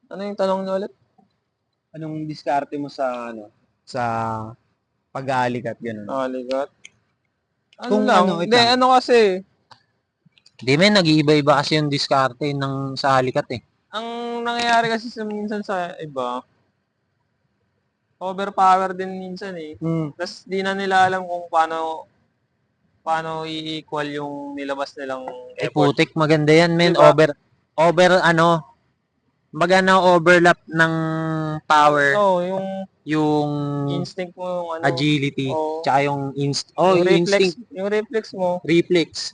Ano yung tanong niyo ulit? Anong diskarte mo sa sa pag-aalikat ganun? Nakalikat. Ano Kung lang, wait hindi, lang. ano kasi, Hindi men, nag-iiba-iba kasi yung diskarte ng sa halikat eh. ang nangyayari kasi minsan sa iba, overpower din minsan eh. Mm. Tapos di na nila alam kung paano i-equal yung nilabas nilang Ay effort. putik, maganda yan men. Diba? Magana overlap ng power, Oo, yung yung instinct mo, yung ano, agility, o tsaka yung instinct, yung reflex mo. reflex.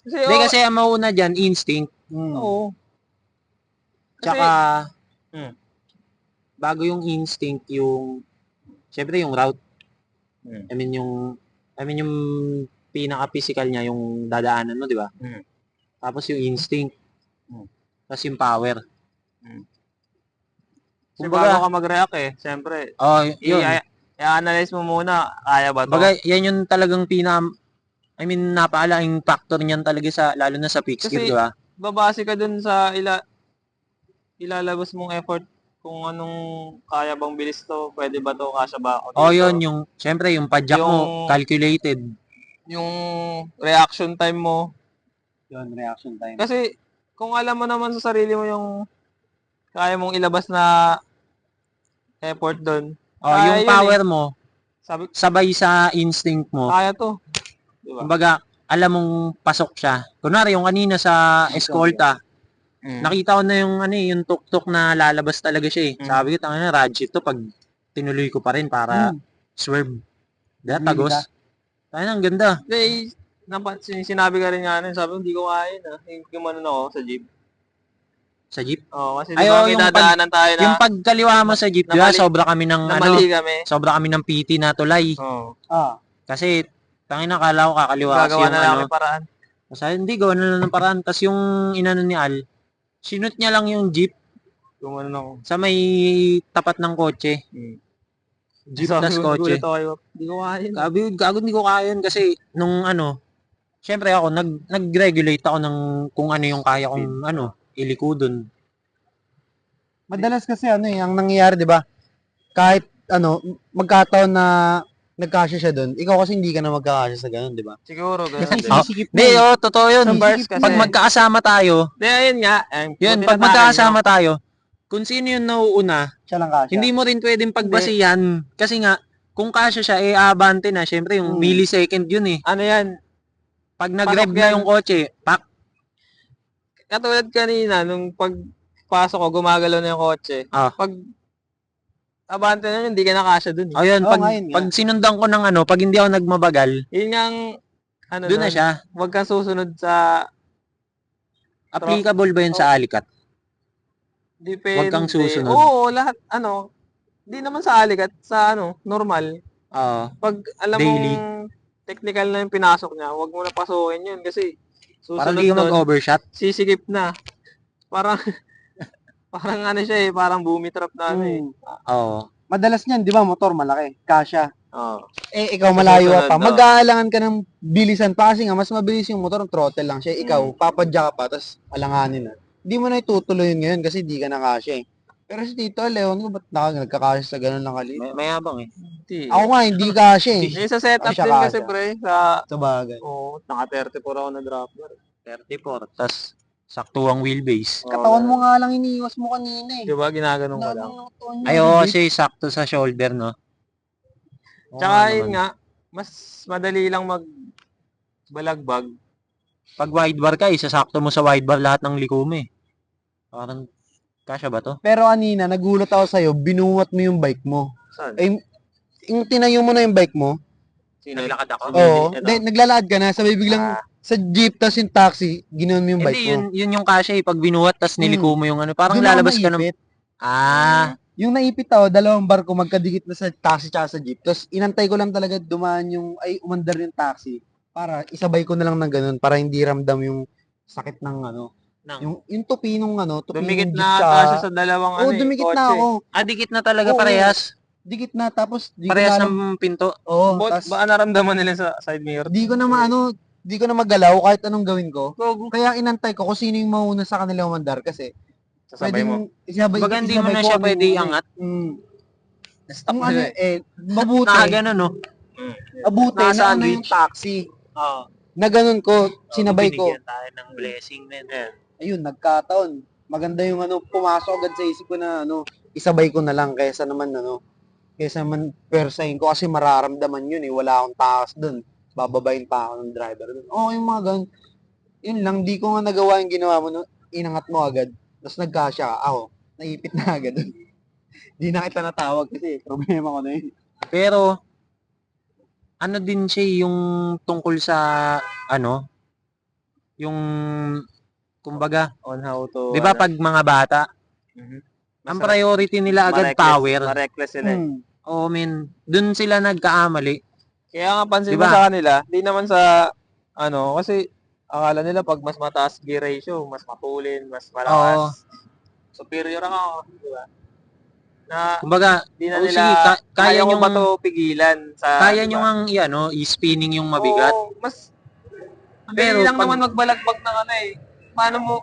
Kasi, Hindi kasi ang mauna dyan, instinct. oo. Kasi, Tsaka, hmm, bago yung instinct, syempre yung route. hmm, I mean yung pinaka-physical niya, yung dadaanan mo, di ba? hmm, Tapos yung instinct. hmm, Tapos yung power. hmm. Kasi bago Kumbaga, ka mag-react eh, siyempre, yun. i-analyze mo muna, kaya ba to? Kumbaga, yan yung talagang napakalaking factor niyan talaga lalo na sa fixed gear, Kasi, di ba? babase ka dun sa ilalabas mong effort kung anong kaya bang bilis to, pwede ba to, kasya ba ako dito. Yun, syempre, yung padjak Yung, mo, calculated. yung reaction time mo. Yun, reaction time. Kasi, kung alam mo naman sa sarili mo yung kaya mong ilabas na effort doon. Yung power mo, Sabi, sabay sa instinct mo. kaya to. Diba? Kumbaga, alam mong pasok siya. Kunwari, yung kanina sa escolta, nakita ko na yung tuk-tuk na lalabas talaga siya eh. Sabi ko, tangina, Radjit to, pag tinuloy ko pa rin para swerve. Dahil tagos. Tangina, ang ganda. Kasi, sinabi ka rin nga nun, sabi ko, hindi ko kaya na. Yung ano ako sa jeep. Sa jeep? Oo, kasi diba kinadaanan tayo na yung pagkaliwa mo sa jeep, diba, sobra kami ng sobra kami ng PT na tulay. Oo. Kasi, tangina, kala ko kakaliwa kasi Gagawa yung na lang ng paraan. Kasi hindi, gawa na lang ng paraan. Tapos yung inano ni Al, sinut niya lang yung jeep Gumano ako. sa may tapat ng kotse. Jeep plus kotse. Hindi ko kaya yun. Gago, hindi ko kaya yun kasi nung syempre ako, nag-regulate ako ng kung ano yung kaya kong iliko dun. Madalas kasi ang nangyayari, 'di ba? Kahit magkataon na nagkasya siya doon, ikaw kasi hindi ka na magkakasya sa ganun, 'di ba? Siguro, ganun Kasi din. sinisikip mo. Hindi, totoo yun. Sa bars kasi. Pag magkakasama tayo, Hindi, ayun nga. yun, pag magkakasama tayo, kung sino yung nauuna, Siya lang kasya. hindi mo rin pwedeng pagbasihan. Kasi nga, kung kasya siya, abante na. Syempre, yung millisecond yun eh. Ano yan? Pag nag-rev na yung kotse, pak. Katulad kanina, nung pagpasok ko, gumagalaw na yung kotse. Pag abante na yun, hindi ka nakasya dun. Ayun, pag sinundan ko ng pag hindi ako nagmabagal, yun nga doon na siya. Huwag kang susunod sa... Applicable ba yun sa alikat? Depende. Huwag kang susunod. Oo, lahat, hindi naman sa alikat, sa normal. Pag alam daily. mong technical na yung pinasok niya, huwag mo na pasukin yun kasi susunod parang hindi ka mag-overshot. Sisikip na. Parang siya eh, parang boomy trap na Madalas niyan, 'di ba, motor malaki, kasya. Ikaw Sa malayo susunod, pa. Mag-aalangan ka ng bilisan pa kasi nga mas mabilis yung motor, throttle lang siya. Ikaw, papadya ka pa, tapos alanganin na. Hindi mo na itutuloy yun ngayon kasi di ka nakasya eh. Pero si Tito Leon, ba't nagkakasya sa ganun lang kalit? Mayabang eh. Ako nga, hindi kasya eh. Sa setup Siya din kasya. kasi pre, Sa bagay. naka 34 ako na dropper. 34, tas saktuang wheelbase. Katawan mo nga lang iniiwas mo kanina eh. Diba, ginaganon ko lang. Kasi sakto sa shoulder, no? Tsaka yun nga, mas madali lang magbalagbag. Pag wide bar ka, isasakto mo sa wide bar lahat ng liko mo eh. Parang, kasya ba to? Pero kanina, nagulat ako sa'yo, binuwat mo yung bike mo. Saan? Yung tinayo mo na yung bike mo, Naglakad ako? oo, naglalakad ka na, sabay biglang sa jeep, tas yung taxi, ginawan mo yung bike mo. Hindi, yun yung kasya eh. Pag binuwat, tas niliko mo yung parang Doon ako lalabas ka ng... naipit. Yung naipit ako, dalawang barko magkadikit na sa taxi tsaka sa jeep. Tapos inantay ko lang talaga dumaan umandar yung taxi para isabay ko na lang ng ganun para hindi ramdam yung sakit ng yung tupi nung tupi dumikit ng jeep na ata siya sa dalawang dumikit na kotse. ako. Dikit na talaga, Oo. parehas. Dikit na, tapos Parehas ng pinto. Oo, Baka naramdaman nila sa side mirror? di ko na di ko na magalaw kahit anong gawin ko. Kaya inantay ko kung sino yung mauna sa kanila umandar kasi Sasabay mo. Kumbaga hindi mo na siya pwede iangat. Na-stuck Ang na ano siya eh. mabuti. Nakagano, no? Mabuti na ano yung taxi. Oo. Na ganun ko, sinabay ko. Binigyan tayo ng blessing, men. Ayun, nagkataon. Maganda yung pumasok agad sa isip ko na isabay ko na lang kaysa naman persahin ko kasi mararamdaman yun eh. Wala akong takas dun. Bababayin pa ako ng driver dun. Yung mga ganun. Yun lang, di ko nga nagawa yung ginawa mo, no? Inangat mo agad. Tapos nagkasya ako. Naipit na agad dun. Di na kita natawag kasi problema ko na yun. Pero, ano din siya yung tungkol sa, yung, kumbaga, On how to, di ba pag mga bata, ang priority nila agad power. Ma-reckless sila eh. Oo, men. Dun sila nagkaamali. Kaya nga pansin Diba? mo sa kanila, di naman sa, kasi akala nila pag mas mataas gear ratio, mas mapulin, mas malakas. Superior ako, di ba? Na, Kumbaga, di na sige, nila, kaya nyo nyo ba ito pigilan? kaya diba? nyo ang, i-spinning yung mabigat. Oo, mas, Pero pero lang pag- naman magbalagbag ng paano mo,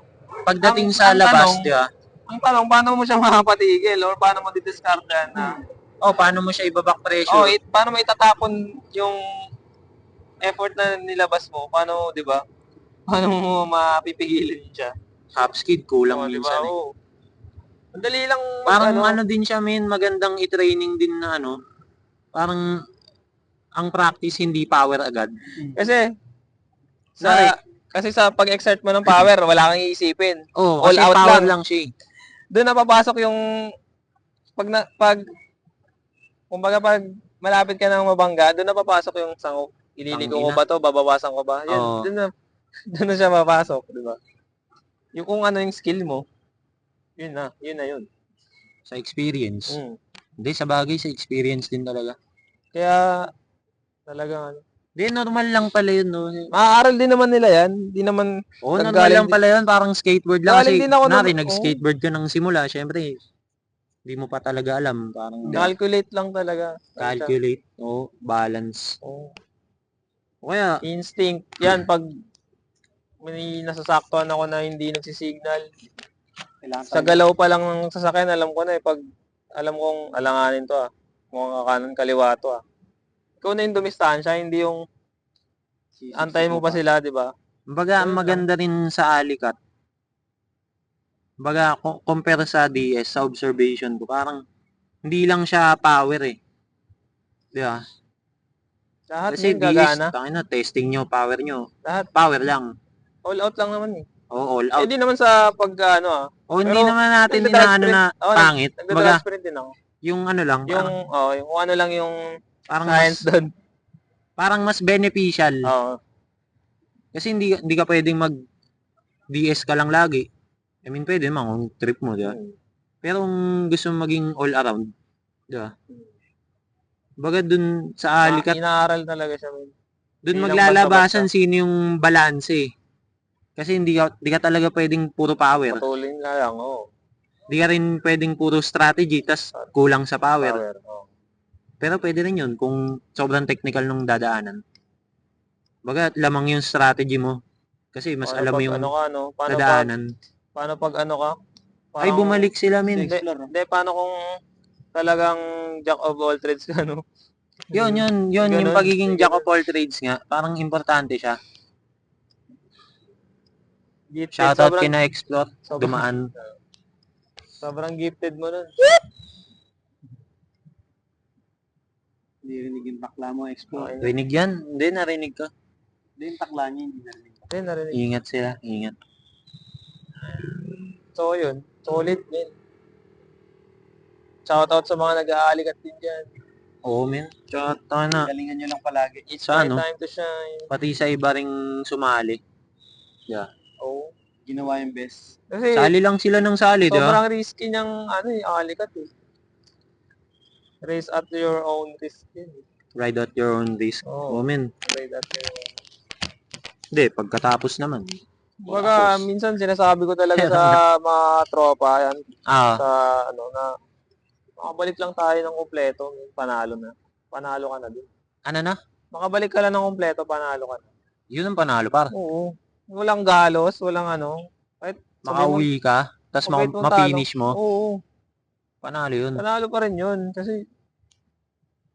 Pagdating ang sa labas, tanong, di ba? ang tanong, paano mo siya makapatigil or paano mo didiskardan na, Paano mo siya i-back pressure? paano mo itatapon yung effort na nilabas mo? Paano, di ba? Paano mo mapipigilin siya? Half skid, kulang Di minsan ba? eh. Oo. Ang dali lang Parang din siya, men, magandang i-training din na parang ang practice hindi power agad. Kasi sa pag-exert mo ng power, wala kang iisipin. All All kasi out power lang. siya eh. Doon napapasok yung kumbaga pag malapit ka nang mabangga, doon napapasok yung sangok. Ililigo ko ba to? Babawasan ko ba? Yan, doon na siya mapasok, di ba? Yung kung ano yung skill mo, yun na yun. Sa experience. Hindi, sa bagay, sa experience din talaga. Kaya, talagang Hindi, normal lang pala yun, no? Maaaral din naman nila yan. Di naman, normal lang pala yun. Parang skateboard lang. Kasi, din ako nag-skateboard ka ng simula. Siyempre, hindi mo pa talaga alam. Parang, calculate lang talaga. Calculate. Balance. Kaya, instinct. Yan, pag may nasasaktuhan ako na hindi nagsisignal, sa galaw pa lang ng sasakyan, alam ko na pag alam kong alanganin to mukhang kakanan kaliwa to Ikaw na yung dumistansya, hindi yung antayin mo pa sila, di ba? Kumbaga, ang maganda rin sa alikat. Kumbaga, compare sa DS, sa observation ko, parang hindi lang siya power eh. Di ba? Lahat Kasi din DS, gagana. testing nyo, power nyo. Lahat. Power lang. All out lang naman eh. All out. Di naman sa pag hindi naman natin na pangit. Nagda-drag sprint din ako. Yung lang. Yung ano lang yung parang science doon. Parang mas beneficial. Oo. Kasi hindi ka pwedeng mag-DS ka lang lagi. I mean, pwede naman kung trip mo, di ba? Pero kung gusto mong maging all around, di ba? Baga dun sa alikat, inaaral talaga siya. Dun maglalabasan sino yung balance eh. Kasi hindi ka talaga pwedeng puro power. Patuloy nga lang, Hindi ka rin pwedeng puro strategy, tas kulang sa power. Pero pwede rin yun kung sobrang technical nung dadaanan. Baga, lamang yung strategy mo. Kasi mas alam mo yung dadaanan. Paano pag ka? Ay, bumalik sila, min. Hindi, paano kung talagang jack of all trades ka, no? Yun, yung pagiging jack of all trades nga, parang importante siya. Shoutout kina Explore, dumaan. Sobrang gifted mo nun. Hindi rinig yung takla mo, Explore. Rinig yan? Hindi, narinig ka. Hindi yung takla niya, hindi narinig. Hindi, narinig. Ingat sila, ingat. So, yun. Solid, men. Shoutout sa mga nag-aalikat din dyan. Oo, men. Tsaka na. Galingan nyo lang palagi. It's my time to shine. Pati sa iba ring sumali. Yeah. Oo. Ginawa yung best. Kasi, sali lang sila ng sali, di ba? sobrang risky niyang, alikat eh. Race at your own risk yun. Ride at your own risk. Oo, men. Ride at your own. Hindi, pagkatapos naman. Baga, minsan sinasabi ko talaga sa mga tropa, yan, sa, na, makabalik lang tayo ng kumpleto, panalo na. Panalo ka na din. Ano na? Makabalik ka lang ng kumpleto, panalo ka na. Yun ang panalo, par. Oo. Walang galos, walang Kahit makauwi ka. tas Kahit kung ma-finish mo, Oo, panalo yun. panalo pa rin yun. Kasi,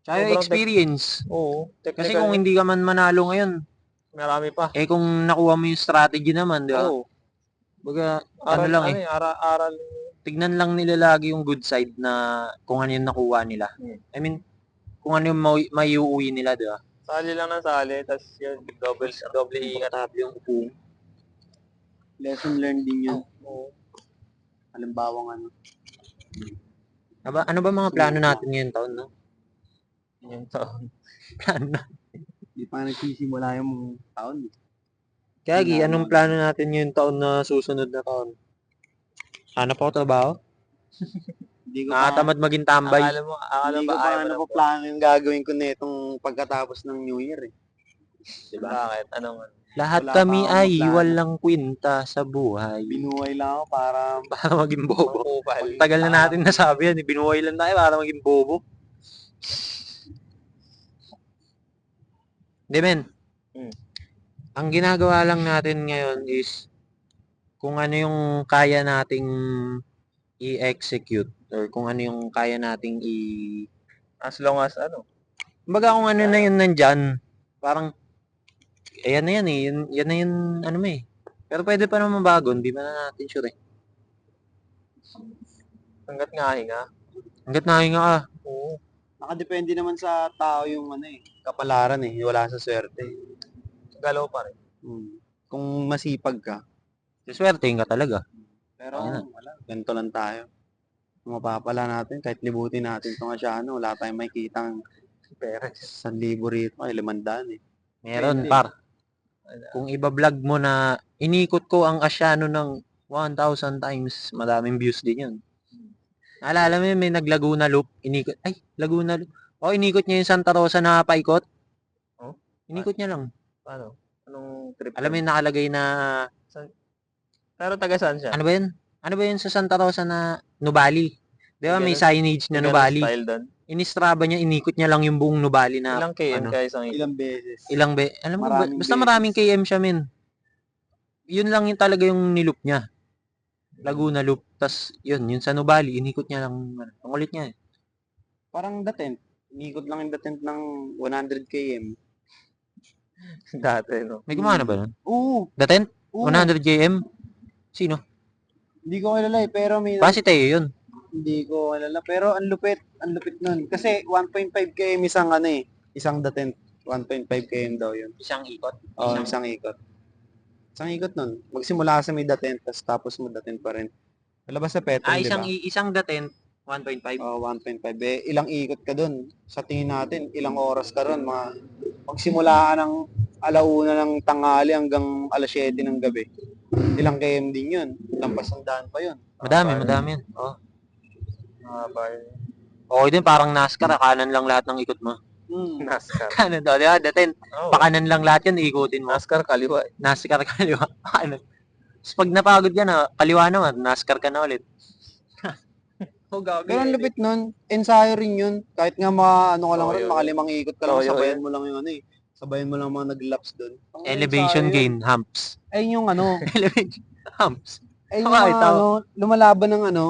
Tsaka yung sobrang experience. oo, Kasi technical kung yun. hindi ka man manalo ngayon, Marami pa. kung nakuha mo yung strategy naman, di ba? Oo. Baga, Aral, lang ano aral. tignan lang nila lagi yung good side na kung ano yung nakuha nila. I mean, kung ano yung maiuwi nila, di ba? Sali lang ng sali, tas yun, double ingat. Komportable yung upo. Lesson learned din yun. Oo. Halimbawa ano. Ano ba mga plano natin ngayon taon, no? Yung taon. Plano na. Hindi pa nagsisimula yung taon. Kagi, anong plano natin ngayon taon na susunod na taon? Hanap ako trabaho? Hindi ko pa, Nakatamad maging tambay. Akala hindi ba ko pa ayaw mo ano na pa plano yung gagawin ko nitong pagkatapos ng New Year eh. Diba? Bakit? Anong? Lahat Wala kami pa akong ay maplano. walang kwenta sa buhay. Binuhay lang ako para Para maging bobo. Kupal. Tagal na natin nasabi yan. Binuhay lang tayo para maging bobo. Hindi, men. Ang ginagawa lang natin ngayon is kung ano yung kaya nating i-execute or kung ano yung kaya nating As long as ano. Kumbaga kung ano na yun nandyan, parang ayan na yan eh. Yan na yun ano mo eh. Pero pwede pa naman mabago, hindi pa na natin sure eh. Hanggat nga hinga. Hanggat nahinga ka. Oo. nakadepende naman sa tao yung ano eh, kapalaran eh, wala sa swerte. Galaw pa rin. Kung masipag ka, Swertein ka talaga. pero Ayun wala, ganito lang tayo. Kung mapapala natin, kahit libutin natin itong Asyano, wala tayong makikitang Pera. 1,000 rito, ay 500 eh. Meron Pwede. par. Kung iba-vlog mo na inikot ko ang Asyano ng 1,000 times, madaming views din yun. Naalala mo yun, may nag-Laguna Loop, Laguna Loop. Inikot niya yung Santa Rosa na paikot. Oh? Inikot niya lang. Paano? Anong trip? Alam mo yung nakalagay na, Pero taga saan siya? ano ba yun? Ano ba yun sa Santa Rosa na Nubali? Di ba may Ganun- signage na Ganun Nubali? style doon. Inistraba niya, inikot niya lang yung buong Nubali na, Ilang km ano, kaya isang ikot? Ilang beses. alam mo, Maraming basta beses. maraming KM siya, men. Yun lang yung talaga yung niloop niya. Laguna Loop. Tas, yun sa Nubali, inikot niya lang, ang ulit niya eh. Parang the tent. Inikot lang yung the tent ng 100 km. Dati, no? May gumana ba nun? Oo. The Tent? Oo. 100 km? Sino? Hindi ko kilala eh, pero may Basi tayo yun. hindi ko kilala. Pero ang lupit nun. Kasi 1.5 km isang ano eh, isang the tent. 1.5 km daw yun. Isang ikot? Oo, isang ikot. Isang ikot nun. Magsimula ka sa may the tent, tapos mo the tent pa rin. Palabas sa Petron, di ba? Isang The Tent, 1.5. Oo, 1.5. Ilang ikot ka dun? Sa tingin natin, ilang oras ka dun? Magsimula ka ng alauna ng tanghali hanggang alas 7 ng gabi. Ilang km din yun. Lampas ang daan pa yun. Madami yan. Oh. Bar. Okay din, parang NASCAR, kanan lang lahat ng ikot mo. NASCAR. Kanan daw, di ba? The Tent. Oh, Pakanan lang lahat yan, ikutin mo. NASCAR kaliwa. NASCAR kaliwa. Kanan. Tapos pag napagod ka na, kaliwa naman, NASCAR ka na ulit. Pero ang lupit nun, ensayo rin yun. Kahit nga ano ka lang Oo, rin, yun. makalimang ikot ka lang, Oo, yun. sabayan mo lang yung ano eh. Sabayan mo lang mga nag-laps doon. Elevation gain, humps. Ay yung ano, Elevation humps. ay yung Okay, mga tama.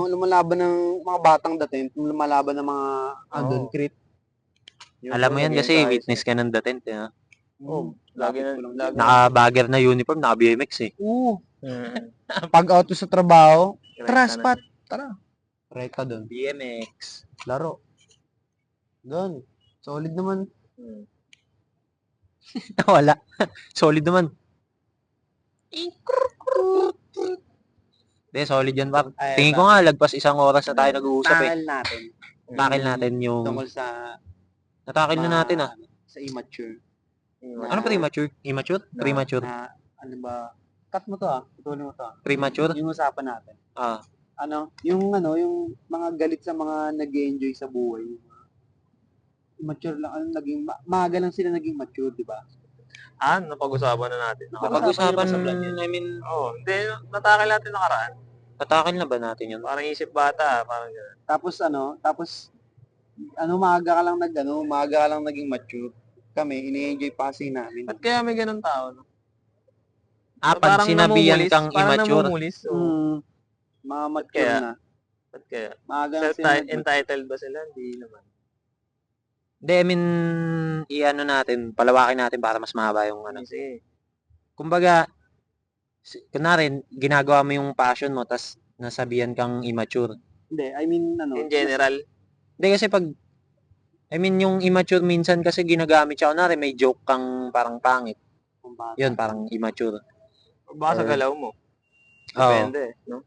lumalaban ng mga batang dating, lumalaban ng mga andun, Oo. crit. Alam mo yan kasi Nag-ensayo witness ka ng The Tent. Eh, ha? Oh, lagi na, lagi Naka-bagger na uniform, naka-BMX eh. Oo. Hmm. Pag out sa trabaho, tara Direkta na. spot, tara. Rekta doon. BMX. Laro. Doon. Solid naman. Hmm. Wala. Solid naman. Hindi, solid yan, par. Ay, Tingin ko nga, lagpas isang oras na tayo nag-uusap eh. Takil natin. Takil natin yung... Tungkol sa Natakil na natin ah. sa immature. Ano premature? Immature? Na- Premature. Na, ano ba? Cut mo to putulin mo to Premature? Yung usapan natin. Ah. Yung mga galit sa mga nag-enjoy sa buhay. Mature lang, maaga lang sila naging mature, di ba? Napag-usapan na natin. Napag-usapan, sa vlog yun. I mean, Hindi, natakil natin nakaraan. natakil na ba natin yun? Parang isip bata, parang gano'n. Tapos maaga ka lang naging mature. Kami, ini-enjoy pa kasi namin. Ba't kaya may ganun tao? No? Pag sinabihan kang Parang immature. namumulis. Oh. Mga mature Kaya? na. Ba't kaya? Maaga na sila. Entitled ba sila? Hindi naman. Hindi, I mean, i-ano natin, palawakin natin para mas mahaba yung ano. Sige. Kumbaga, kunwari, ginagawa mo yung passion mo, tas nasabihan kang immature. Hindi, I mean, In general. Hindi kasi pag, I mean, yung immature minsan kasi ginagamit siya, kunwari, may joke kang parang pangit. Yun, parang immature. Baka sa galaw mo. Oo. Depende, no?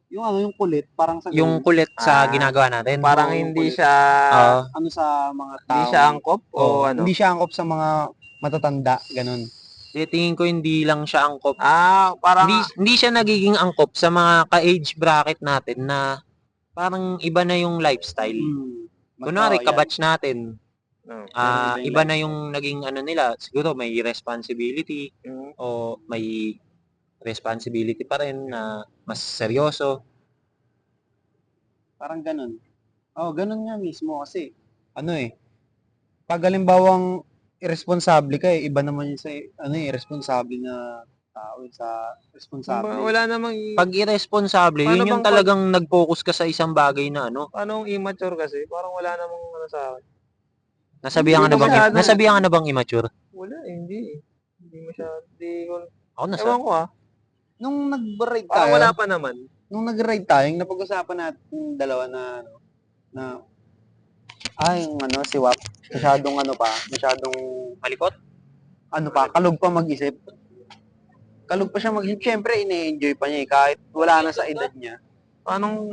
yung kulit, parang sa Yung kulit sa ginagawa natin. Parang Oo, yung hindi kulit. siya ano sa mga tao. hindi siya angkop o Oo. ano? Hindi siya angkop sa mga matatanda, ganun. Tingin ko hindi lang siya angkop. Parang Hindi siya nagiging angkop sa mga ka-age bracket natin na parang iba na yung lifestyle. Kunwari, kabatch natin, iba na yung naging ano nila. Siguro may responsibility o may responsibility pa rin na mas seryoso. Parang ganun. Ganun nga mismo kasi, pag halimbawang irresponsible ka iba naman yung sa, irresponsible na tao, sa responsable. wala namang Pag irresponsible, Paano yun yung bang talagang nag-focus ka sa isang bagay na ano. paano immature kasi? Parang wala namang ano sa akin. Nasabihan Hindi ka na bang immature? Wala hindi. Hindi masyado. Hindi ko. Ako Ewan ko Nung nag-ride Parang tayo, wala pa naman. nung nag-ride tayo, yung napag-usapan natin yung dalawa na yung si Wap, masyadong Malikot? kalog pa mag-isip. Kalog pa siya mag-isip. Siyempre, ine-enjoy pa niya kahit wala na sa edad niya. Paano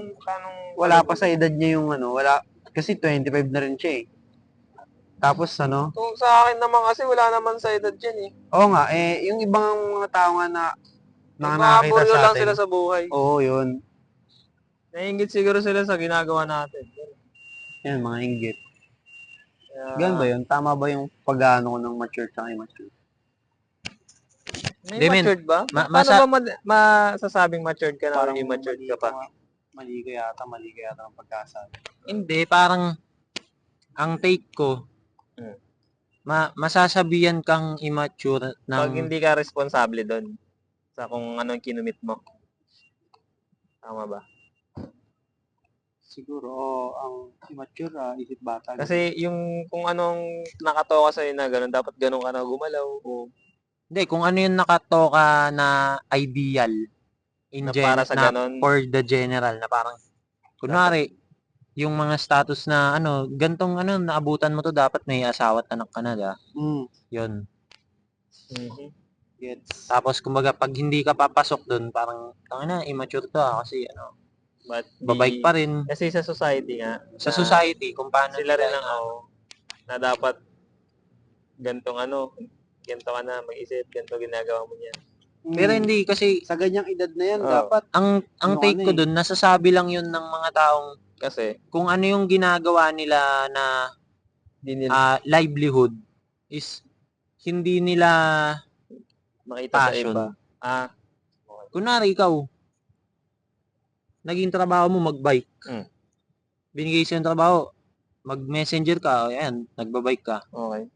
Wala pa sa edad niya yung wala. Kasi 25 na rin siya Tapos Kung sa akin naman kasi wala naman sa edad yan oo nga, yung ibang mga tao nga na nakakita Nagmamabulyo sa lang atin. sila sa buhay. Oo, yun. Naiingit siguro sila sa ginagawa natin. Yan, mga inggit. Kaya, Ganun ba yun? Tama ba yung pag-ano ko ng mature at immature? may Hindi, men. matured ba? Paano ba masasabing matured ka na or immature ka pa? Mali ka yata ang pagkasabi. Hindi, parang ang take ko, masasabihan kang immature ng... Pag hindi ka responsable doon sa kung ano yung kinumit mo. Tama ba? Siguro, ang immature, isip bata. Kasi yung kung anong nakatoka sa'yo na gano'n, dapat gano'n ka na gumalaw. O Hindi, kung ano yung nakatoka na ideal na para sa gano'n. for the general na parang kunwari yung mga status na gantong naabutan mo to dapat may asawa at anak ka na, da. Yun. Gets. Tapos kumbaga pag hindi ka papasok doon, parang immature to kasi babike pa rin. Kasi sa society nga. Sa society, kung paano Sila rin na dapat gantong ganto ka na mag-isip, ganto ginagawa mo niyan. Pero hindi kasi sa ganyang edad na yan, dapat ang take ko doon, nasasabi lang yun ng mga taong kasi kung ano yung ginagawa nila na livelihood is hindi nila makita passion. sa iba. Kunwari ikaw, naging trabaho mo magbike. Binigay sa'yo yung trabaho, mag-messenger ka, ayan, nagbabike ka. Okay.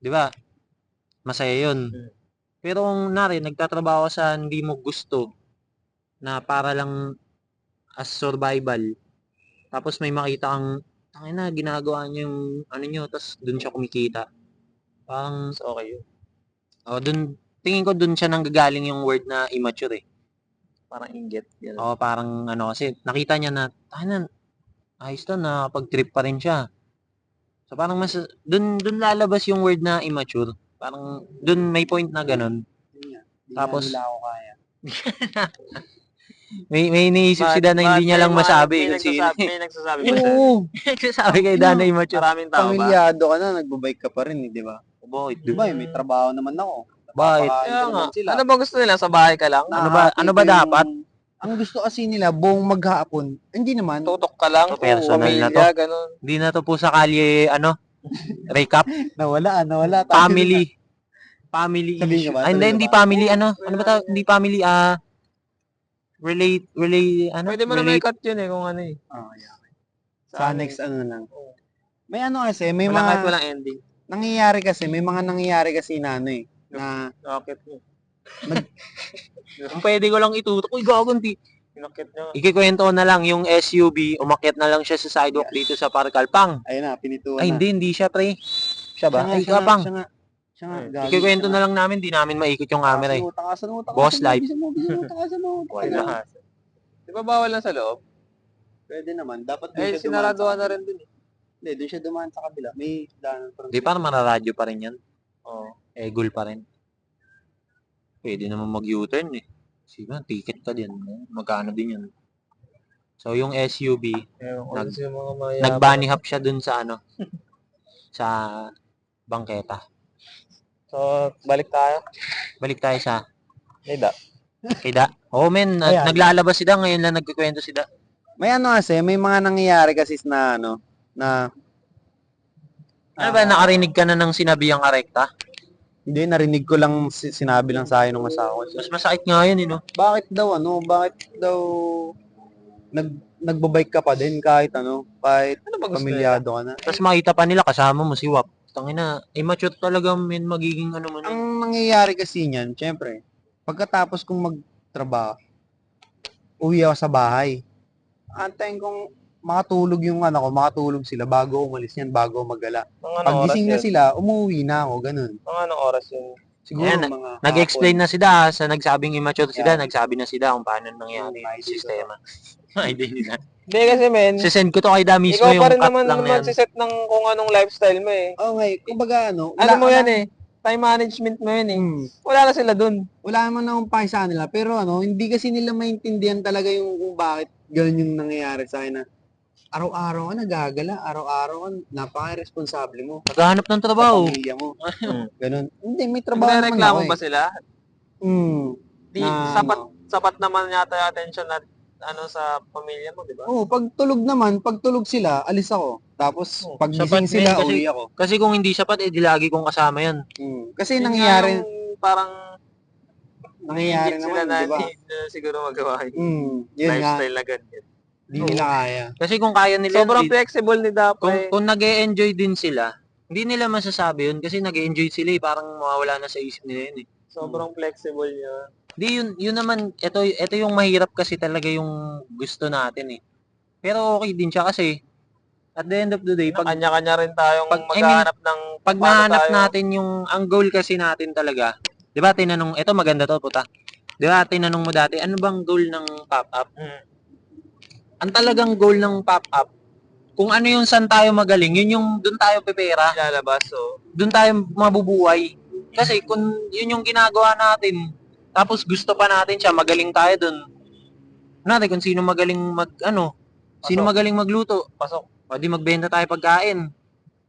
Di ba? Masaya yun. Pero kung nagtatrabaho sa hindi mo gusto na para lang as survival, tapos may makita kang ginagawa niyo yung nyo, tapos dun siya kumikita. Parang, okay yun. Tingin ko dun siya nanggagaling yung word na immature Parang inggit. Parang kasi nakita niya na, ayos to, nakapag-trip pa rin siya. So parang dun lalabas yung word na immature. Parang dun may point na ganun. Tapos, nila ako kaya. may iniisip si Dan na hindi niya lang masabi. May nagsasabi ba siya? Oo. Nagsasabi kay Dan na immature. Maraming tao ba? Pamilyado ka na, nagbabike ka pa rin, di ba? Bakit? Diba, may trabaho naman ako. Bakit? Kaya nga. Ano ba gusto nila? Sa bahay ka lang? Ano ba dapat? Ang gusto kasi nila, buong maghapon, hindi naman. Tutok ka lang. Personal na to. Pamilya, ganun. Hindi na to po sa kalye, recap. Nawala. Family Sabihin issue. ka ba? Hindi family, ano ba tawag? Hindi family, relate, Pwede mo na may cut yun kung ano Yeah. Sa next lang. May kasi, may kahit mga walang ending. may mga nangyayari kasi na na Bakit? Kung pwede ko lang itutok, uy, gago, Pinakit niya. Ikikwento ko na lang, yung SUV, umakyat na lang siya sa sidewalk dito sa Parkalpang. Ayun na, pinituan Ay, na. hindi siya, pre. Siya ba? Ay, Siya nga, kapang. siya nga. Siya nga, Ay, gagi, Ikikwento siya na nga. lang namin, di namin maikot yung camera eh. Takasan mo, Boss life. Bisa mo, takasan mo. Wala. Di ba bawal lang sa loob? Pwede naman, dapat doon Eh, siya dumaan sinaraduhan sa na kabila. rin dun eh. Hindi, doon siya dumaan sa kabila. May daanan pa rin. Di, parang mararadyo pa rin yan. Oo. Egol pa rin. Pwede naman mag-U-turn eh. Sige, ticket ka din. Magkano din yun. So, yung SUV, Ewan ko Nag- kasi yung mga mayabang. nag-bunny hop siya dun sa ano, sa bangketa. So, balik tayo. Balik tayo sa Nida. Kida. Oh, men, Ayan. naglalabas sila. Ngayon lang nagkikwento sila. May ano kasi, may mga nangyayari kasi na ano, na Ano ba, nakarinig ka na ng sinabihang karekta? hindi, narinig ko lang, sinabi lang sa akin ng asawa ko. Mas masakit nga yun, no? Bakit daw nagbabike ka pa din kahit kahit Ano ba gusto nila? pamilyado ka na. Tapos makita pa nila kasama mo si Wap. Tangina, immature talaga men magiging ano mo na. Ang nangyayari kasi niyan, syempre, pagkatapos kong magtrabaho, uwi ako sa bahay. Antayin kong makatulog sila bago umalis yan, bago magala. Mga anong Pag oras gising na yun? sila, umuwi na ako, ganun. Mga anong oras yun? Siguro Ayan, mga Nag-explain na sila sa nagsabing immature sila, Yeah. nagsabi na sila kung paano nangyari Yung yung ID sistema. ID nila. Hindi kasi men, Sisend ko to kay Da mismo ikaw yung pa rin cut naman lang na yan. magsiset ng kung anong lifestyle mo eh. Oo nga, kumbaga Alam mo yan eh. Time management mo yun eh. Wala na sila dun. Wala naman akong pake sa kanila, pero hindi kasi nila maintindihan talaga yung kung bakit ganun yung nangyayari sa akin na araw-araw ka nagagala, araw-araw ka napaka-responsable mo Naghahanap ng sa trabaho. pamilya mo. Mm. Ganun. Hindi, may trabaho naman ako Nagre-reklamo ba eh. sila? Di, Na, sapat naman yata yung attention na sa pamilya mo, di ba? Oo, pag tulog sila, alis ako. Tapos, Oh, pag sapat gising sila, din kasi- uwi ako. Kasi kung hindi sapat, eh di lagi kong kasama yan. Kasi Yun nga nangyayari, yung parang nangyayari ingit sila naman, na di ba? hindi na siguro magawa yung Yun nga, lifestyle na ganyan. di nila kaya. Kasi kung kaya nila Sobrang yun, flexible ni Dapre. kung nag-e-enjoy din sila, hindi nila masasabi yun kasi nag-e-enjoy sila eh. Parang mawawala na sa isip nila yun eh. Sobrang flexible niya. Di yun naman, ito yung mahirap kasi talaga yung gusto natin eh. Pero okay din siya kasi at the end of the day, pag Kanya-kanya rin tayong I mean, maghahanap ng pag paano nahanap tayo- natin ang goal kasi natin talaga, di ba tinanong, ito maganda to puta, di ba tinanong mo dati, ano bang goal ng pop-up? Mm. Ang talagang goal ng pop-up, kung ano yung saan tayo magaling, yun yung doon tayo pepera, Lalabas, so. doon tayo mabubuhay. Kasi kung yun yung ginagawa natin, tapos gusto pa natin siya, magaling tayo doon. Natin kung sino magaling sino Pasok. magaling magluto, Pasok. o di magbenta tayo pagkain.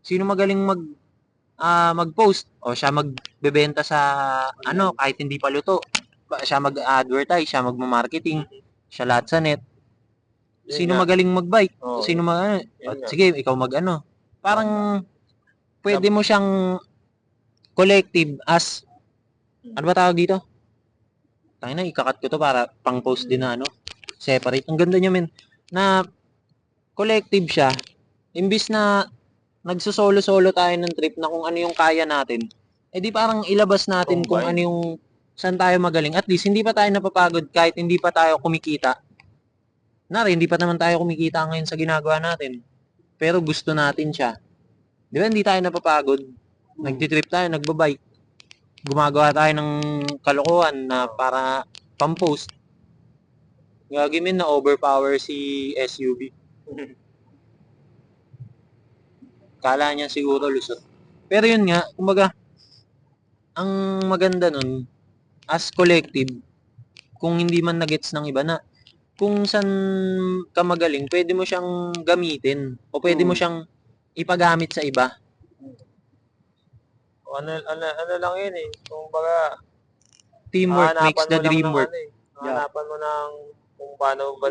Sino magaling mag-post, o siya magbebenta sa kahit hindi pa luto. Siya mag-advertise, siya magma-marketing, siya lahat sa net. Yun Sino nga. magaling mag-bike? Oo. Sino Yun nga. sige, ikaw Parang pwede mo siyang collective as ano ba tawag dito? Tangina, ikakat ko to para pang-post din na separate. Ang ganda niya men na collective siya. Imbis na nagsusolo-solo tayo ng trip na kung ano yung kaya natin, di parang ilabas natin kung Combine. ano yung saan tayo magaling. At least hindi pa tayo napapagod kahit hindi pa tayo kumikita. Hindi pa naman tayo kumikita ngayon sa ginagawa natin. Pero gusto natin siya. Di ba hindi tayo napapagod? Nagtitrip tayo, nagbabike. Gumagawa tayo ng kalokohan na para pang-post. Gagimin na overpower si SUV. Kala niya siguro lusot. Pero yun nga, kumbaga, ang maganda nun, as collective, kung hindi man nagets ng iba na, kung saan ka magaling, pwede mo siyang gamitin o pwede mo siyang ipagamit sa iba. Ano lang yun eh. Kung baga, Teamwork makes the dream work. Hanapan mo ng kung paano ba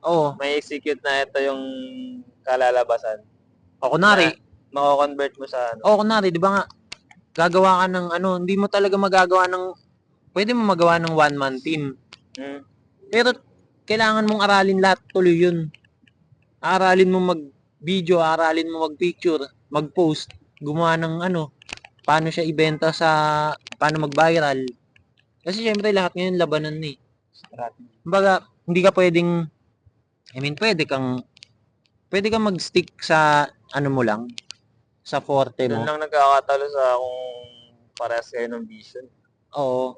Oo. may execute na ito yung kalalabasan. O kunwari, Mako-convert mo sa kunwari, di ba nga, gagawa ka ng hindi mo talaga magagawa ng, pwede mo magawa ng one-man team. Pero, kailangan mong aralin lahat tuloy yun. Aralin mo mag-video, aralin mo mag-picture, mag-post, gumawa ng paano siya ibenta paano mag-viral. Kasi syempre lahat ngayon labanan eh. Kumbaga, hindi ka pwedeng, pwede kang mag-stick sa ano mo lang, sa forte Doon mo. lang nagkakatalo sa kung parehas kayo ng vision. Oo.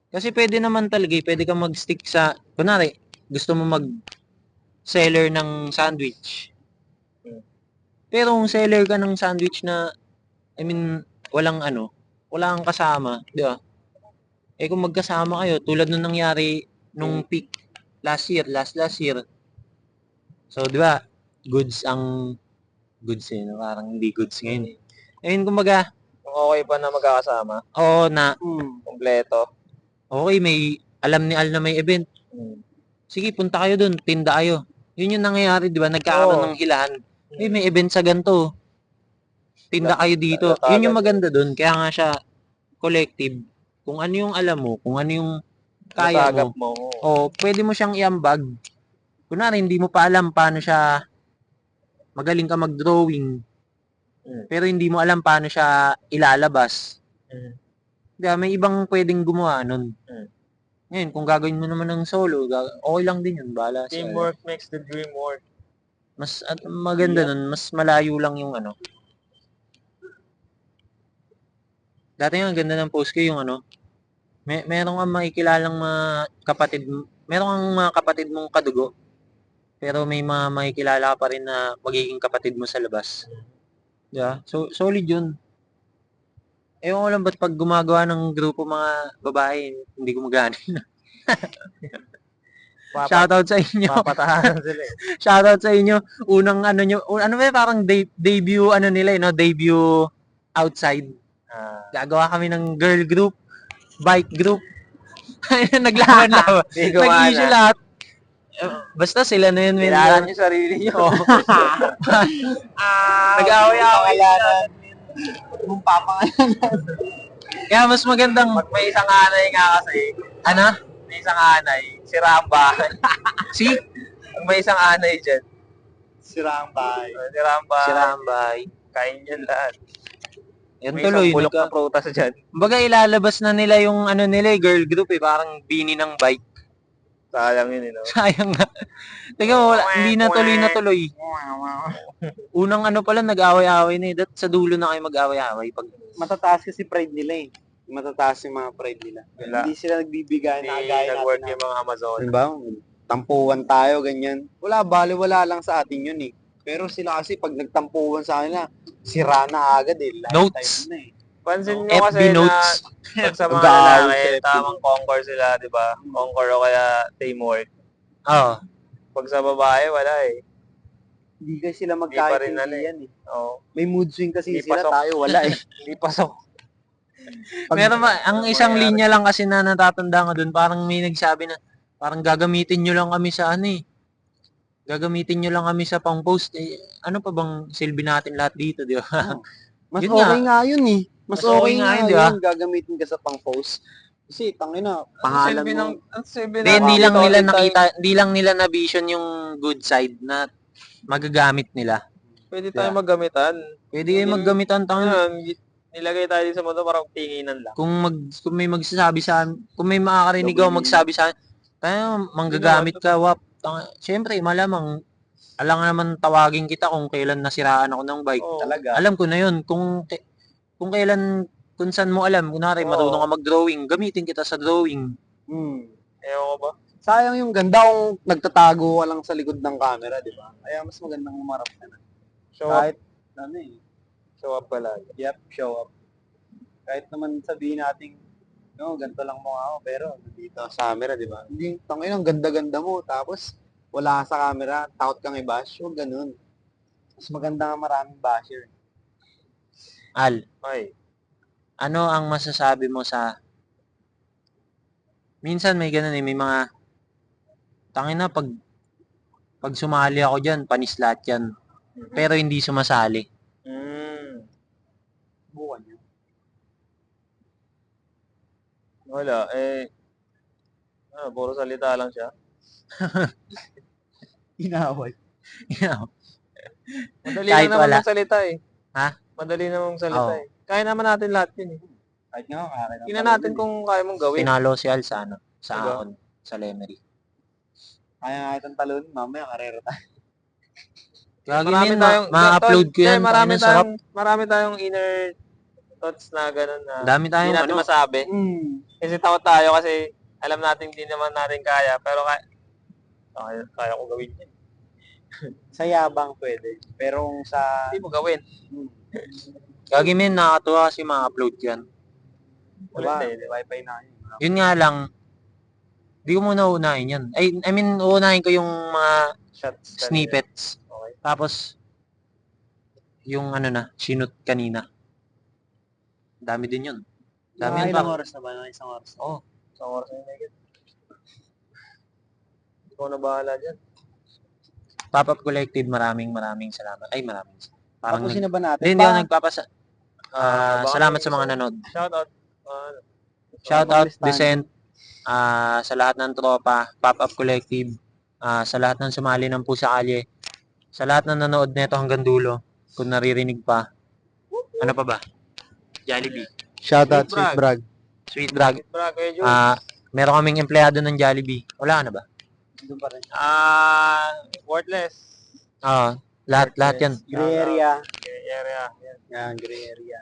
Kasi pwede naman talaga, pwede kang mag-stick sa, kunwari, gusto mo mag-seller ng sandwich. Pero kung seller ka ng sandwich na, walang wala kang kasama, di ba? Eh kung magkasama kayo, tulad nung nangyari nung peak last year. So, di ba, goods no? Parang hindi goods ngayon. Kumbaga, Kung okay pa na magkakasama, oo na, kompleto. okay, alam ni Al na may event. Sige, punta kayo dun, tinda kayo. Yun yung nangyayari, di ba? Nagkakaroon Oo. ng hilahan. May event sa ganito. Tinda kayo dito. Yun yung maganda dun. Kaya nga siya, collective. Kung ano yung alam mo, kung ano yung kaya Nasagap mo, mo. o pwede mo siyang iambag. Kunwari, hindi mo pa alam paano siya, magaling ka mag-drawing, pero hindi mo alam paano siya ilalabas. Diba, may ibang pwedeng gumawa nun. Ngayon, kung gagawin mo naman ng solo, okay lang din yun. Bahala sa Teamwork makes the dream work. mas at maganda nun, mas malayo lang yung Dati nga, ang ganda ng post ko yung meron kang makikilalang mga kapatid, meron kang mga kapatid mong kadugo, pero may mga makikilala ka pa rin na magiging kapatid mo sa labas. Diba? So, solid yun. Ewan ko lang ba't pag gumagawa ng grupo mga babae, hindi gumagana. Shoutout sa inyo. Papatahanan sila eh. Shoutout sa inyo. Unang parang debut nila no, debut outside. Gagawa kami ng girl group, bike group. Naglaban-laban. Nag-issue lahat. Basta sila na yun. Kailangan nyo sarili nyo. Nag-away-away Kung papangalanan. Kaya mas magandang May isang anay nga kasi. May isang anay. Sira ang bahay. May isang anay dyan. Sira ang bahay. Sira ang bahay. Sirambay. Kain yan lahat. Yan May tuloy. isang bulok na prutas dyan. Baga ilalabas na nila yung nila, girl group parang bini ng bike. Sayang yun, Sayang nga. Teka, hindi na tuloy. Unang pala, nag-away-away na sa dulo na kayo mag-away-away. Matataas kasi pride nila eh. Matataas yung mga pride nila. Hindi sila nagbibigay na gaya nag-work natin. yung mga Amazon. Diba? Tampuan tayo, ganyan. Wala lang sa atin yun eh. Pero sila kasi pag nagtampuan sa kanila, sira na agad eh. Notes. Na eh. Pansin nyo FB kasi notes. na pag sa mga Mag-aaway lalaki, sa FB. tamang conquer sila, di ba? Conquer o kaya teamwork. Oo. Pag sa babae, wala eh. Hindi kasi sila Hindi pa rin magkaintindihan eh. Oo. May mood swing kasi Hindi sila, pasok. tayo wala eh. Hindi pasok. Pero ang isang linya lang kasi na natatanda ko dun, parang may nagsabi na, parang gagamitin nyo lang kami sa Gagamitin nyo lang kami sa pang-post. Ano pa bang silbi natin lahat dito, di ba? Mas Yun okay nga yun eh. Mas okay nga yun, di ba? yun, gagamitin ka sa pang-post. Kasi, tangina, pangalan mo. Hindi lang nila na vision yung good side na magagamit nila. Pwede tayo maggamitan. Pwede kayo maggamitan Nilagay tayo din sa mundo parang tinginan lang. kung may magsasabi sa kung may makakarinig ako magsabi sa tayo manggagamit ka, wap. Siyempre, malamang alam naman tawagin kita kung kailan nasiraan ako ng bike. Talaga. Alam ko na yun. Kung saan mo alam, kunwari marunong ka mag-drawing, gamitin kita sa drawing. Ewan ko ba? Sayang yung ganda kung nagtatago ka lang sa likod ng camera, di ba? Kaya mas magandang umarap ka na. Show up. Kahit, Show up pala. yep, show up. Kahit naman sabihin natin, no, ganito lang mukha ako, pero dito sa camera, di ba? Hindi, tangin, ang ganda-ganda mo, tapos wala ka sa camera, takot kang i-bash, huwag ganun. Mas maganda nga maraming basher. Al, Ay. ano ang masasabi mo sa minsan may ganun may mga tangina pag sumali ako diyan, panis lahat yan. Pero hindi sumasali. Buwan yun. Wala. Puro salita lang siya. Inaway. Madali Kahit lang naman wala. magsalita eh. Ha? Madali naman magsalita eh. Kaya naman natin lahat yun eh. Kahit nga, kaya Tingnan natin kung kaya mong gawin. Tinalo si Al sa Diba? Ahon, sa Lemery. Kaya nga itong talon, mamaya karera tayo. Gagi men, ma-upload ko yan. Marami Tangina, sarap. tayong inner thoughts na gano'n na Dami hindi tayong natin ano. masabi. Kasi takot tayo kasi alam natin hindi naman natin kaya. Pero kaya ko gawin yan. Sa yabang pwede. Pero kung sa... Hindi mo gawin. Gagi men, nakakatuwa kasi ma-upload yan. Wala Diba? hindi. Wi-Fi na yun. Yun nga lang, di ko muna uunahin yan. I mean, uunahin ko yung mga Shots. snippets. Okay. Tapos, yung ano na, sinut kanina. Dami din yun. Dami yun Ilang pa. oras na ba? Isang oras. Oo. Isang oras na yun. Ikaw na bahala dyan. Pop-Up Collective, maraming salamat. Ay, maraming. Parang Tapusin na ba natin? hindi ako nagpapasa. baka Salamat may sa mga isang- nanood. Shout out. Shout out, listahan. Decent, sa lahat ng tropa, Pop-Up Collective, sa lahat ng sumali ng Pusa Kalye, sa lahat ng nanood nito hanggang dulo, kung naririnig pa. Ano pa ba? Jollibee. Shoutout, Sweet Sweet Brag. Sweet Drag. Bra, Kuya Jun. Meron kaming empleyado ng Jollibee. Wala na ba? Doon pa rin. Worthless. Lahat yan. Gray area. Area. Yan, gray area.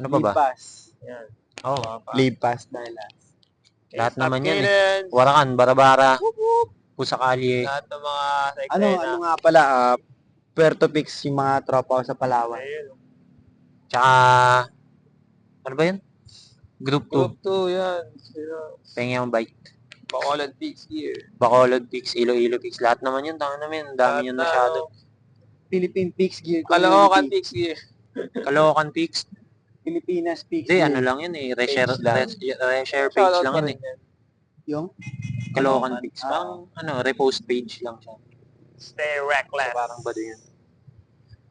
Ano pa ba? Leave pass. Yan. Oh, Leave pass dahil last. lahat Stop naman yan eh. Killens. Warakan, Barabara, Pusa Kalye. Lahat ng mga sa Ano eksena. nga pala, Puerto Pix yung mga tropa ko sa Palawan. Ayun. Tsaka, ano ba yun? Group 2. Group 2, yan. Pengi ang bike. Bacolod Peaks Gear. Bacolod Pix, Iloilo Pix. Lahat naman yun. Tanga namin. Ang dami yun masyado. Philippine Pix Gear Caloocan Community. Peaks Gear. Caloocan Pix. Pilipinas Pix Hindi, Gear. ano lang yun eh. Reshare Page lang. page Shoutout lang pa yun rin eh. yan. Yung? Caloocan Caloocan. Pix. Parang, repost page lang siya. Stay reckless. So, parang ba yun?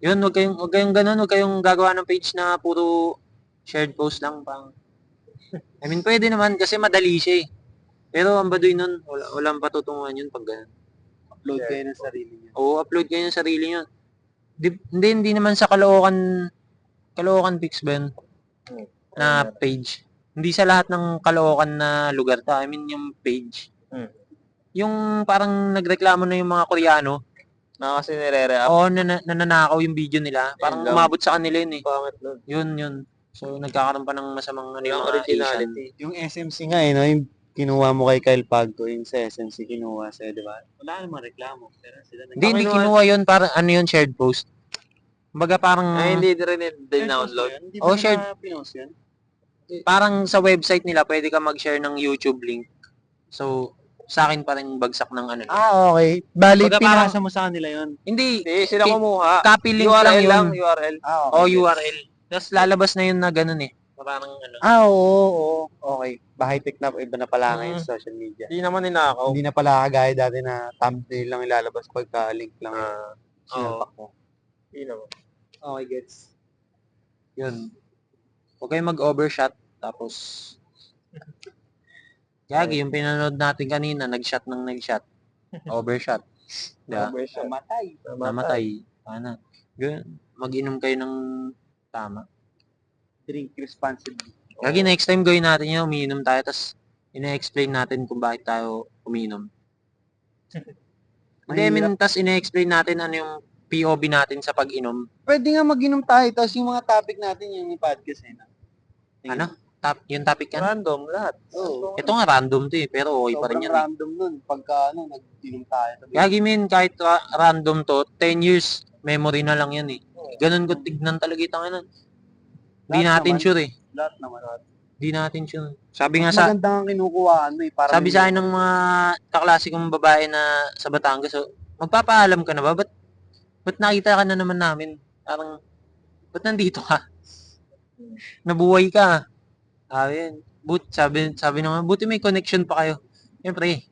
Yun, wag kayong ganun. Huwag kayong gagawa ng page na puro shared post lang. Pang. I mean, pwede naman kasi madali siya eh. Pero ang baduy nun, walang patutunguhan yun pag ganun. Upload kayo ng sarili niyo. Oo, upload kayo ng sarili nyo. Hindi naman sa Caloocan Pix ba yun? Na page. Hindi sa lahat ng Caloocan na lugar to. I mean, yung page. Yung parang nagreklamo na yung mga Koreano. Na kasi nire-re-up. Oo, nananakaw yung video nila. Parang Yun lang. umabot sa kanila yun eh. Pangit nun. Yun. So, nagkakaroon pa ng masamang ano yung Yung mga Asian. originality. Yung SMC nga no? Yung kinuha mo kay Kyle Pagco, yung sa SMC kinuha sa'yo, di ba? Wala namang reklamo. Pero sila Hindi kinuha yun. Para ano yun, shared post. Kumbaga parang, Ay, hindi rin din-download. Hindi Oh, ba shared. nila pinost yun? parang sa website nila, pwede ka mag-share ng YouTube link. So, sa akin pa rin bagsak ng ano. Okay. Bali, Baga pinasa mo sa kanila yun. Hindi, Hindi, sila kumuha. copy link URL lang lang, yun. URL. Okay. O URL. Tapos lalabas na yun na ganun eh. Parang ano. Oo. Okay. High-tech na, iba na pala ngayon sa social media. Hindi naman ninakaw. Hindi na pala kagaya dati na thumbnail lang ilalabas pagka link lang yung sinalpak mo. Hindi naman. Okay, gets. Yun. Huwag kayong mag-overshot. Tapos, Yagi, yung pinanood natin kanina, nag-shot. Overshot. Diba? Namatay. Sana. Mag-inom kayo ng tama. Drink responsibly. Yagi, next time gawin natin yun, umiinom tayo, tapos ine-explain natin kung bakit tayo umiinom. Hindi, I mean, tapos ine-explain natin ano yung POV natin sa pag-inom. Pwede nga mag-inom tayo, tapos yung mga topic natin yung podcast eh. Ano? Yung topic yan? Random, lahat. Oo. Ito nga random to eh, pero okay pa rin Sobrang yan. random nun. Pagka nag-inom tayo. Yagi, min, kahit random to, 10 years, memory na lang yan eh. Ganun ko tignan talaga yung tanginan. Hindi Lahat natin naman. sure eh. Lahat naman. Hindi natin sure. Sabi nga Mas sa, maganda ang kinukuhaan mo eh. Para sabi sa akin ng mga kaklase kong babae na sa Batangas, so, magpapaalam ka na ba? Ba't nakita ka na naman namin? Parang, ba't nandito ka? Nabuhay ka. Sabi naman, buti may connection pa kayo. Siyempre.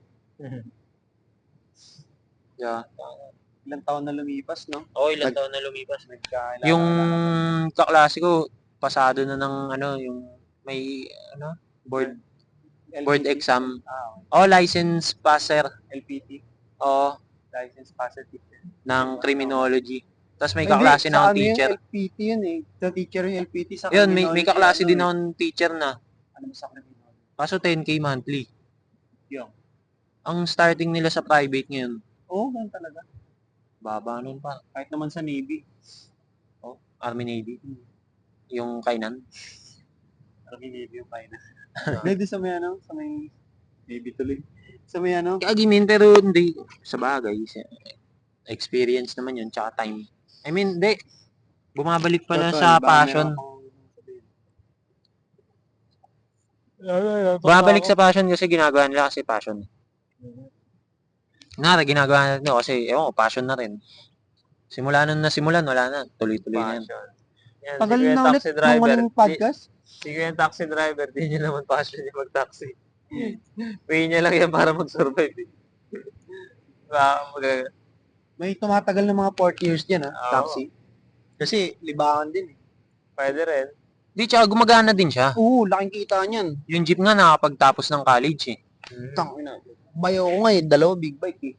Yeah. ilang taon na lumipas, no? Oo, ilang taon na lumipas. Nagkakilala Yung na. kaklase ko, pasado na ng yung may board exam. License passer. LPT. Oo, License passer teacher. ng criminology. Tapos may Hindi, kaklase na sa akong teacher. Yung LPT yun eh. Sa teacher yung LPT. Sa Yun, may criminology, kaklase din eh. akong teacher na. Ano ba sa criminology? Kaso 10K monthly. Yung. Ang starting nila sa private ngayon, Oo, ganun talaga. baba nun pa. Kahit naman sa Navy. Army Navy. Yung kainan. Army Navy yung kaya na. Pwede sa may ano, sa may Navy tuloy. Sa may ano, Kagimin, pero hindi. Sa bagay, experience naman yun, tsaka time. I mean, hindi. Bumabalik pala Totoo, sa baka passion. meron akong sabihin. Bumabalik sa passion kasi ginagawa nila kasi passion. Ginagawa nila kasi, ewan ko, passion na rin. Simula nun na simulan, wala na. Tuloy-tuloy na yan. Passion. Yan, Tagal si Kuya na ulit taxi nung driver. walang podcast. Si Kuya taxi driver, di niya naman passion yung mag-taxi. Way niya lang yan para mag-survive. Eh. May tumatagal na mga 40 years dyan, ha? Oo. Taxi. Kasi libangan din, eh. Pwede rin. Di, tsaka gumagana din siya. Oo, laking kita niyan. Yung jeep nga nakapagtapos ng college eh. Tangina. Bayo ko nga eh, dalawa big bike eh.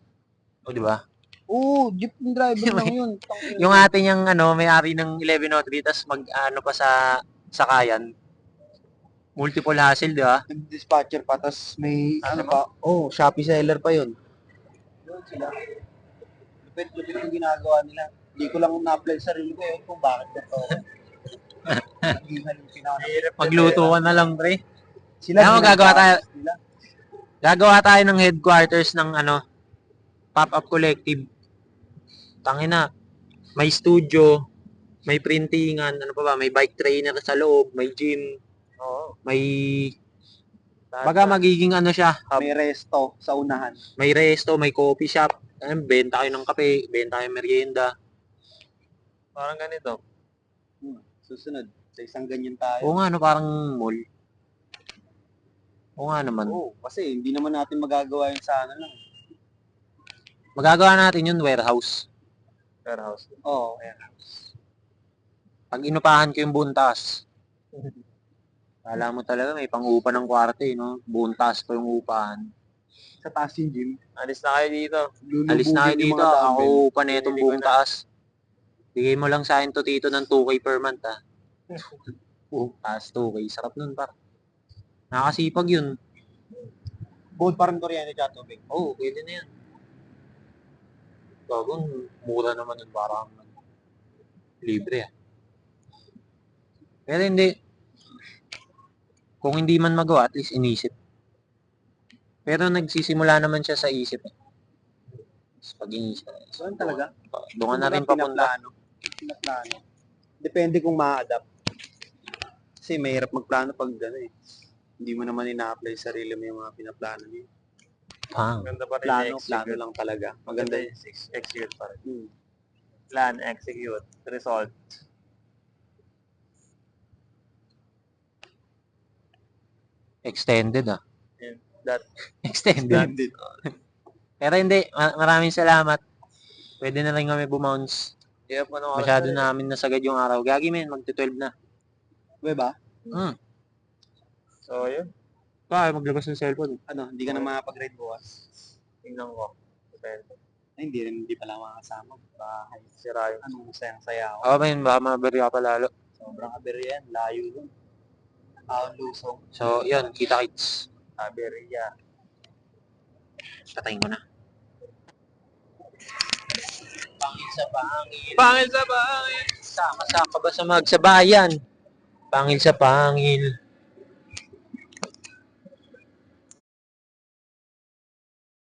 O, di ba? Oo, jeep driver lang yun. Tangina. Yung ate niyang may-ari ng 1103 tas ano pa sa sakayan. Multiple hassle, di ba? Nag-dispatcher pa, tas may Ano pa? Oh, Shopee seller pa yun. Yun sila. Lupit-lupit yung ginagawa nila. Hindi ko lang na-apply sa sarili ko yun kung bakit ito. Naging pinaka- Magluto ka na lang, pre. Sila Alam mo, ginagawa gagawa tayo. nila. Gagawa tayo ng headquarters ng pop-up collective. Tangina. May studio, may printingan, ano pa ba, may bike trainer sa loob, may gym, Oo. may baga magiging siya, May resto sa unahan. may resto, may coffee shop, benta kayo ng kape, benta kayo ng merienda. Parang ganito. Susunod, sa isang ganyan tayo. Oo nga, parang mall. Oo nga naman. Oo, kasi hindi naman natin magagawa yun sa ano lang. Magagawa natin yun, warehouse. Warehouse. Oo. Pag inupahan ko yung buntas, kala mo talaga may pang-upa ng kwarto no? Buntas pa yung upahan. Sa taas yung gym. Alis na kayo dito. Alis na kayo Lulubugin yung dito, mga ako dumbbell. upa na itong Bibili ko buong na. taas. Bigay mo lang sa akin to tito ng 2K per month ha. Taas 2K, sarap nun par. Nakasipag yun. Bukod pa rin kuryente tsaka tubig. Oo, pwede na yan. Bagong mura naman yun, parang libre ah. Pero hindi. Kung hindi man magawa, at least inisip. Pero nagsisimula naman siya sa isip eh. Pag inisip. Doon talaga. Doon ka na rin papunta. Pinaplano. Depende kung ma-adapt. Kasi mahirap magplano pag gano'n eh. Hindi mo naman ina-apply sa sarili mo yung mga pinaplano niyo. Maganda pa rin Plano execute. lang talaga. Maganda Maganda yung execute pa rin. yun. Plan, execute, result. Extended ah. That, Extended. Pero hindi, maraming salamat. Pwede na rin kami bumounce. yeah, paano oras Masyado na namin nasagad yung araw. Gagi men, magti-12 na. Diba? So, yun. Kaya maglabas ng cellphone. Ano, hindi ka na makapag-ride bukas. Tingnan ko. Depende. Ay, hindi pala makakasama. Bahay. Sira yun. Anong sayang-saya ako. Ako men, baka mabari ka pa lalo. Sobrang kabiri yan. Layo dun. Taon lusong. So, yun, kita kits. Aberia. Patayin ko na. Pangil sa pangil. Pangil sa pangil! Sama-sama ba sa magsabayan? Pangil sa pangil.